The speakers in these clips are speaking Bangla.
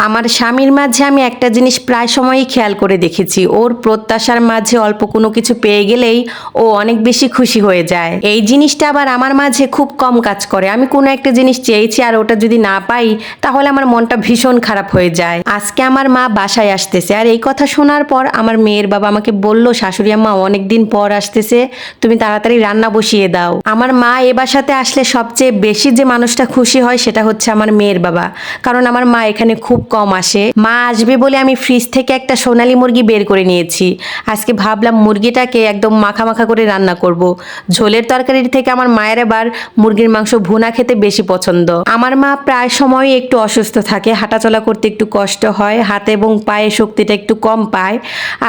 আমার স্বামীর মাঝে আমি একটা জিনিস প্রায় সময়ই খেয়াল করে দেখেছি, ওর প্রত্যাশার মাঝে অল্প কোনো কিছু পেয়ে গেলেই ও অনেক বেশি খুশি হয়ে যায়। এই জিনিসটা আবার আমার মাঝে খুব কম কাজ করে। আমি কোনো একটা জিনিস চেয়েছি আর ওটা যদি না পাই তাহলে আমার মনটা ভীষণ খারাপ হয়ে যায়। আজকে আমার মা বাসায় আসতেছে, আর এই কথা শোনার পর আমার মেয়ের বাবা আমাকে বলল, শাশুড়ি আম্মা অনেকদিন পর আসতেছে, তুমি তাড়াতাড়ি রান্না বসিয়ে দাও। আমার মা এ বাসাতে আসলে সবচেয়ে বেশি যে মানুষটা খুশি হয় সেটা হচ্ছে আমার মেয়ের বাবা, কারণ আমার মা এখানে খুব কম আসে। মা আসবে বলে আমি ফ্রিজ থেকে একটা সোনালী মুরগি বের করে নিয়েছি। আজকে ভাবলাম মুরগিটাকে একদম মাখা মাখা করে রান্না করব। ঝোলের তরকারির থেকে আমার মায়ের আবার মুরগির মাংস ভুনা খেতে বেশি পছন্দ। আমার মা প্রায় সময় একটু অসুস্থ থাকে, হাঁটাচলা করতে একটু কষ্ট হয়, হাতে এবং পায়ে শক্তিটা একটু কম পায়।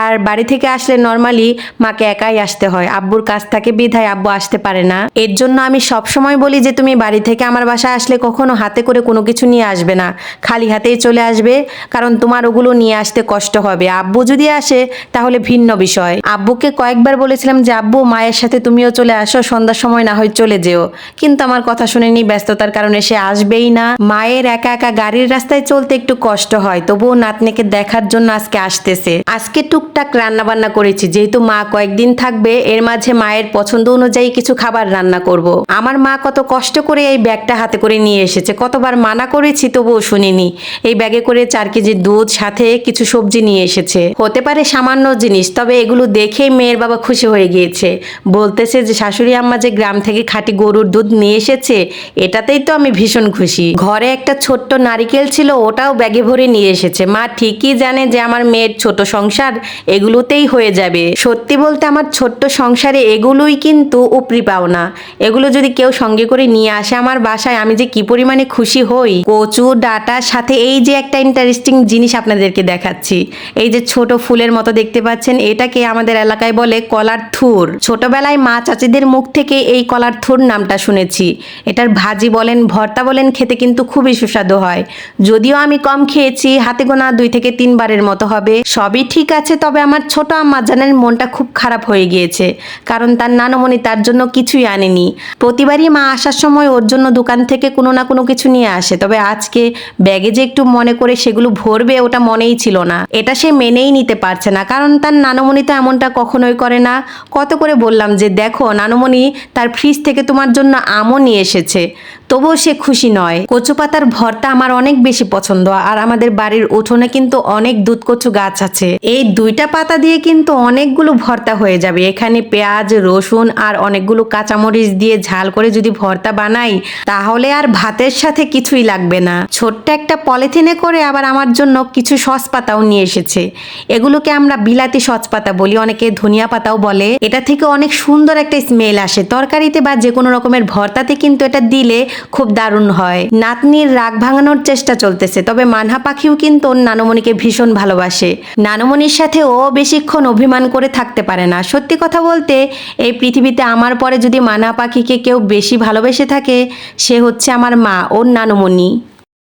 আর বাড়ি থেকে আসলে নর্মালি মাকে একাই আসতে হয়, আব্বুর কাছ থাকে বিধায় আব্বু আসতে পারে না। এর জন্য আমি সব সময় বলি যে তুমি বাড়ি থেকে আমার বাসায় আসলে কখনো হাতে করে কোনো কিছু নিয়ে আসবে না, খালি হাতেই চলে আসবে, কারণ তোমার ওগুলো নিয়ে আসতে কষ্ট হবে। আব্বু যদি আসে তাহলে ভিন্ন বিষয়। আব্বুকে কয়েকবার বলেছিলাম যে আব্বু মায়ের সাথে তুমিও চলে আসো, সন্ধ্যার সময় না হয় চলে যেও, কিন্তু আমার কথা শুনেনি, ব্যস্ততার কারণে সে আসবেই না। মায়ের একা একা গাড়ির রাস্তায় চলতে একটু কষ্ট হয়, তবুও নাতনিকে দেখার জন্য আজকে আসতেছে। আজকে টুকটাক রান্না বান্না করেছি, যেহেতু মা কয়েকদিন থাকবে, এর মাঝে মায়ের পছন্দ অনুযায়ী কিছু খাবার রান্না করব। আমার মা কত কষ্ট করে এই ব্যাগটা হাতে করে নিয়ে এসেছে, কতবার মানা করেছি তবুও শুনিনি। এই ব্যাগে করে 4 কেজি দুধ সাথে কিছু সবজি নিয়ে এসেছে। হতে পারে সামান্য জিনিস, তবে এগুলো দেখেই মেয়ের বাবা খুশি হয়ে গিয়েছে। বলতেছে যে শাশুড়ি আম্মা যে গ্রাম থেকে খাঁটি গরুর দুধ নিয়ে এসেছে, এটাতেই তো আমি ভীষণ খুশি। ঘরে একটা ছোট্ট নারিকেল ছিল, ওটাও ব্যাগে ভরে নিয়ে এসেছে। মা ঠিকই জানে যে আমার মেয়ের ছোট সংসার এগুলোতেই হয়ে যাবে। সত্যি বলতে আমার ছোট্ট সংসারে এগুলোই কিন্তু উপরি পাওনা। এগুলো যদি কেউ সঙ্গে করে নিয়ে আসে আমার বাসায়, আমি যে কি পরিমাণে খুশি হই। কচু ডাটার সাথে এই যে একটা ইন্টারেস্টিং জিনিস আপনাদেরকে দেখাচ্ছি, এই যে ছোট ফুলের মতো দেখতে পাচ্ছেন, এটাকে আমাদের এলাকায় বলে কলার থুর। ছোটবেলায় মা চাচিদের মুখ থেকে এই কলার থুর নামটা শুনেছি। এটার ভাজি বলেন ভর্তা বলেন, খেতে কিন্তু খুবই সুস্বাদু হয়। যদিও আমি কম খেয়েছি, হাতে গোনা 2 থেকে 3 বারের মতো হবে। সবই ঠিক আছে, তবে আমার ছোট আম্মা জানেন মনটা খুব খারাপ হয়ে গিয়েছে, কারণ তার নানুমণি তার জন্য কিছুই আনেনি। প্রতিবারই মা আসার সময় ওর জন্য দোকান থেকে কোনো না কোনো কিছু নিয়ে আসে, তবে আজকে ব্যাগে যে একটু মনে করে সেগুলো ভরবে ওটা মনেই ছিল না। এটা সে মেনেই নিতে পারছে না, কারণ তার নানুমণি তো এমনটা কখনোই করে না। কত করে বললাম যে দেখো নানুমণি তার ফ্রিজ থেকে তোমার জন্য আমও নিয়ে এসেছে, তবুও সে খুশি নয়। কচু পাতার ভর্তা আমার অনেক বেশি পছন্দ, আর আমাদের বাড়ির উঠোনে কিন্তু অনেক দুধ কচু গাছ আছে। এই 2টা পাতা দিয়ে কিন্তু অনেকগুলো ভর্তা হয়ে যাবে। এখানে পেঁয়াজ রসুন আর অনেকগুলো কাঁচামরিচ দিয়ে ঝাল করে যদি ভর্তা বানাই, তাহলে আর ভাতের সাথে কিছুই লাগবে না। ছোট্ট একটা পলিথিনে করে আবার আমার জন্য কিছু সস পাতাও নিয়ে এসেছে। এগুলোকে আমরা বিলাতি সস পাতা বলি, অনেকে ধনিয়া পাতাও বলে। এটা থেকে অনেক সুন্দর একটা স্মেল আসে তরকারিতে বা যে কোনো রকমের ভর্তাতে, কিন্তু এটা দিলে খুব দারুণ হয়। নাতনির রাগ ভাঙানোর চেষ্টা চলতেছে, তবে মানহা পাখিও কিন্তু ওর নানুমণিকে ভীষণ ভালোবাসে। নানুমণির সাথে ও বেশিক্ষণ অভিমান করে থাকতে পারে না। সত্যি কথা বলতে এই পৃথিবীতে আমার পরে যদি মানহা পাখিকে কেউ বেশি ভালোবেসে থাকে, সে হচ্ছে আমার মা, ওর নানুমণি।